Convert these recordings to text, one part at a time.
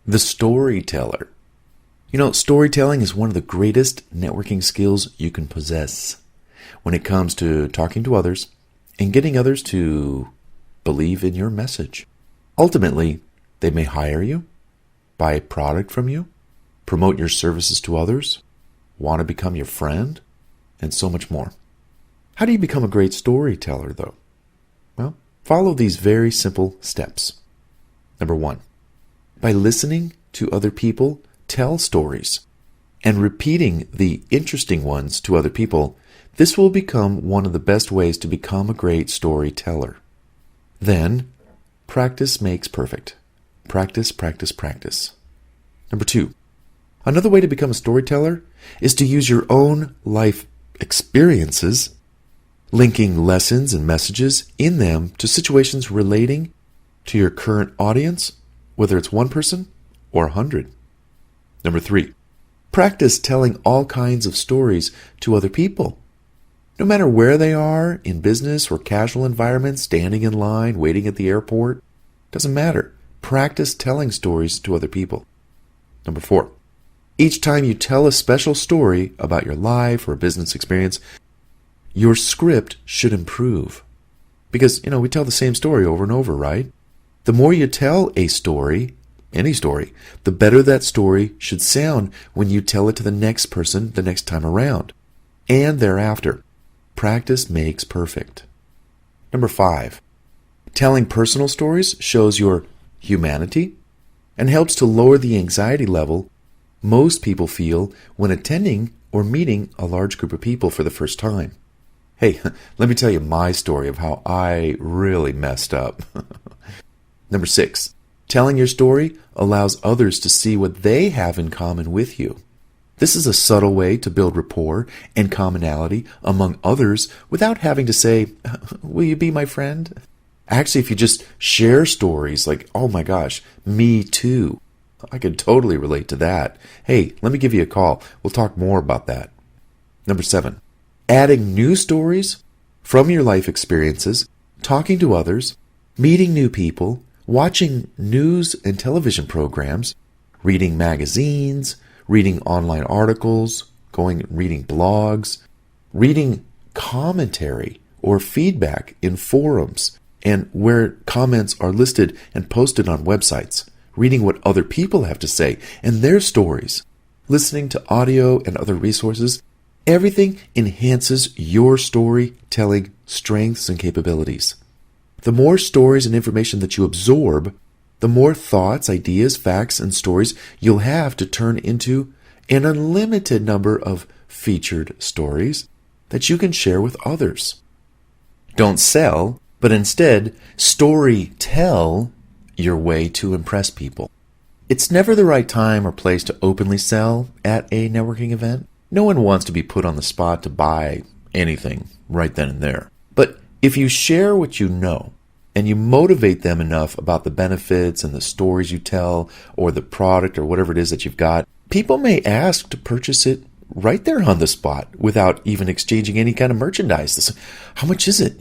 The storyteller. Storytelling is one of the greatest networking skills you can possess when it comes to talking to others and getting others to believe in your message. Ultimately, they may hire you, buy a product from you, promote your services to others, want to become your friend, and so much more. How do you become a great storyteller, though? Well, follow these very simple steps. Number 1, by listening to other people tell stories and repeating the interesting ones to other people, this will become one of the best ways to become a great storyteller. Then, practice makes perfect. Practice, practice, practice. Number 2, another way to become a storyteller is to use your own life experiences, linking lessons and messages in them to situations relating to your current audience, whether it's one person or 100. Number 3, practice telling all kinds of stories to other people. No matter where they are, in business or casual environments, standing in line, waiting at the airport, doesn't matter. Practice telling stories to other people. Number 4, each time you tell a special story about your life or business experience, your script should improve. Because, we tell the same story over and over, right? The more you tell a story, any story, the better that story should sound when you tell it to the next person the next time around, and thereafter. Practice makes perfect. Number 5, telling personal stories shows your humanity and helps to lower the anxiety level most people feel when attending or meeting a large group of people for the first time. Hey, let me tell you my story of how I really messed up. Number 6, telling your story allows others to see what they have in common with you. This is a subtle way to build rapport and commonality among others without having to say, "Will you be my friend?" Actually, if you just share stories like, "Oh my gosh, me too. I could totally relate to that. Hey, let me give you a call. We'll talk more about that." Number 7, adding new stories from your life experiences, talking to others, meeting new people, watching news and television programs, reading magazines, reading online articles, reading blogs, reading commentary or feedback in forums and where comments are listed and posted on websites, reading what other people have to say and their stories, listening to audio and other resources. Everything enhances your storytelling strengths and capabilities. The more stories and information that you absorb, the more thoughts, ideas, facts, and stories you'll have to turn into an unlimited number of featured stories that you can share with others. Don't sell, but instead story-tell your way to impress people. It's never the right time or place to openly sell at a networking event. No one wants to be put on the spot to buy anything right then and there. But if you share what you know, and you motivate them enough about the benefits and the stories you tell or the product or whatever it is that you've got, people may ask to purchase it right there on the spot without even exchanging any kind of merchandise. How much is it?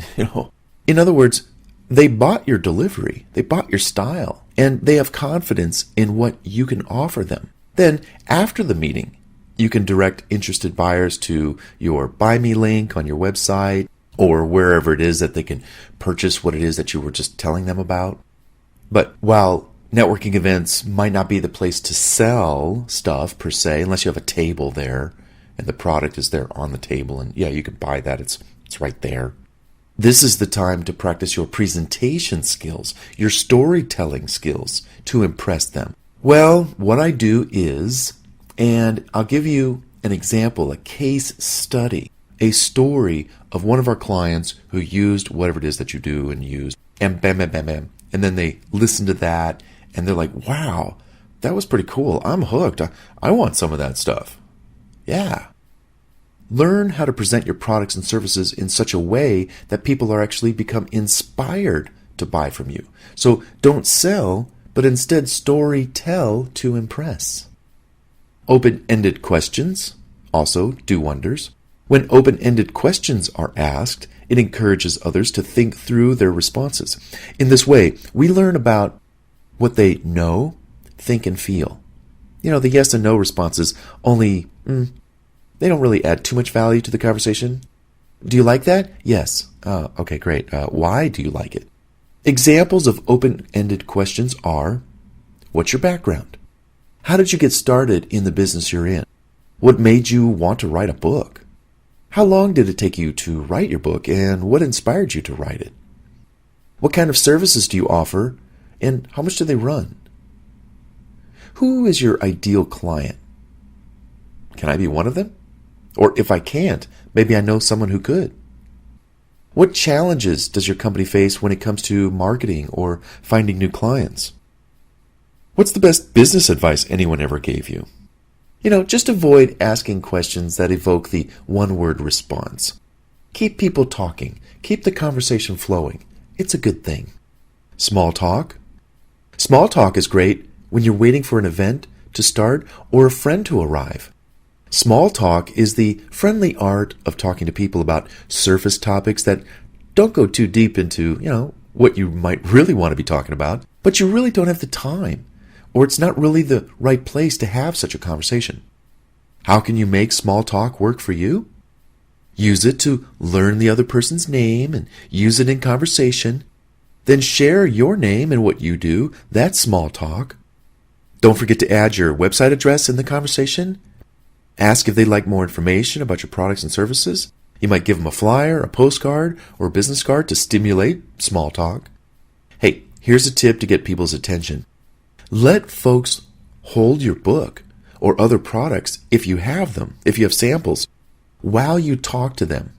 In other words, they bought your delivery, they bought your style, and they have confidence in what you can offer them. Then, after the meeting, you can direct interested buyers to your Buy Me link on your website, or wherever it is that they can purchase what it is that you were just telling them about. But while networking events might not be the place to sell stuff per se, unless you have a table there and the product is there on the table, and you can buy that, it's right there. This is the time to practice your presentation skills, your storytelling skills to impress them. Well, what I do is, and I'll give you an example, a case study, a story of one of our clients who used whatever it is that you do and used, and bam, bam, bam, bam. And then they listen to that, and they're like, "Wow, that was pretty cool. I'm hooked. I want some of that stuff." Yeah. Learn how to present your products and services in such a way that people are actually become inspired to buy from you. So don't sell, but instead story tell to impress. Open-ended questions also do wonders. When open-ended questions are asked, it encourages others to think through their responses. In this way, we learn about what they know, think and feel. The yes and no responses only, they don't really add too much value to the conversation. Do you like that? Yes. Okay, great. Why do you like it? Examples of open-ended questions are, what's your background? How did you get started in the business you're in? What made you want to write a book? How long did it take you to write your book, and what inspired you to write it? What kind of services do you offer, and how much do they run? Who is your ideal client? Can I be one of them? Or if I can't, maybe I know someone who could. What challenges does your company face when it comes to marketing or finding new clients? What's the best business advice anyone ever gave you? Just avoid asking questions that evoke the one-word response. Keep people talking. Keep the conversation flowing. It's a good thing. Small talk? Small talk is great when you're waiting for an event to start or a friend to arrive. Small talk is the friendly art of talking to people about surface topics that don't go too deep into, what you might really want to be talking about, but you really don't have the time, or it's not really the right place to have such a conversation. How can you make small talk work for you? Use it to learn the other person's name and use it in conversation. Then share your name and what you do. That's small talk. Don't forget to add your website address in the conversation. Ask if they'd like more information about your products and services. You might give them a flyer, a postcard, or a business card to stimulate small talk. Hey, here's a tip to get people's attention. Let folks hold your book or other products if you have them, if you have samples, while you talk to them.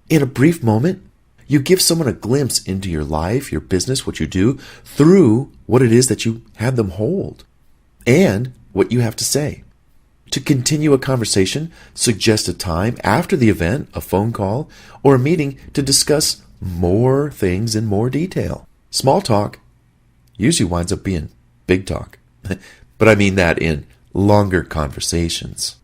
In a brief moment, you give someone a glimpse into your life, your business, what you do, through what it is that you had them hold and what you have to say. To continue a conversation, suggest a time after the event, a phone call, or a meeting to discuss more things in more detail. Small talk usually winds up being big talk, but I mean that in longer conversations.